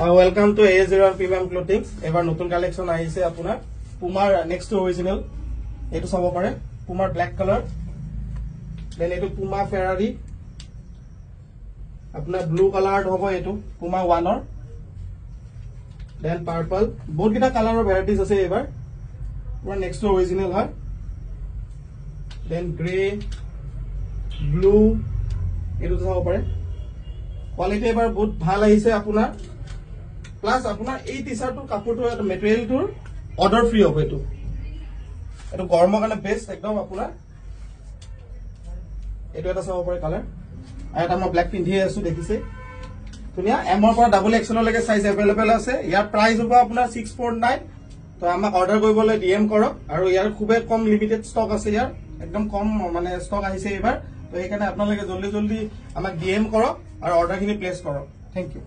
Welcome to AS01 premium ক্লোথিংস। এবাৰ নতুন collection আহিছে আপোনাৰ পুমাৰ নেক্সট অৰিজিনাল। এইটো চাব পাৰে পুমাৰ ব্ল্যাক কালাৰ, দেন এইটো পুমা ফেৰাৰি আপোনাৰ ব্লু কালাৰ হ'ব, এইটো পুমা 1 দেন পাৰ্পল, বহুত কিটা কালাৰৰ ভ্যাৰাইটিজ আছে। এবাৰ পুৰা নেক্সট অৰিজিনাল হয়, দেন গ্ৰে ব্লু, এইটো চাব পাৰে। কোৱালিটি এবাৰ বহুত ভাল আহিছে আপোনাৰ। প্লাস আপোনাৰ এই টি-শাৰ্টৰ কাপোৰটো মেটেৰিয়েলটোৰ অৰ্ডাৰ ফ্ৰী হ'ব। এইটো গৰমৰ কাৰণে বেষ্ট একদম আপোনাৰ। এইটো এটা চাব পাৰে কালাৰ, আৰু এটা মই ব্ল্যাক পিন্ধি আছো দেখিছে, ধুনীয়া। এমৰ পৰা ডাবল এক্সেললৈকে সাইজ এভেইলেবল আছে। ইয়াৰ প্ৰাইস হ'ব আপোনাৰ 649। তো আমাক অৰ্ডাৰ কৰিবলৈ DM কৰক, আৰু ইয়াৰ খুবেই কম লিমিটেড ষ্টক আছে। ইয়াৰ একদম কম মানে ষ্টক আহিছে এইবাৰ, তো সেইকাৰণে আপোনালোকে জলদি আমাক DM কৰক আৰু অৰ্ডাৰখিনি প্লেস কৰক। Thank U.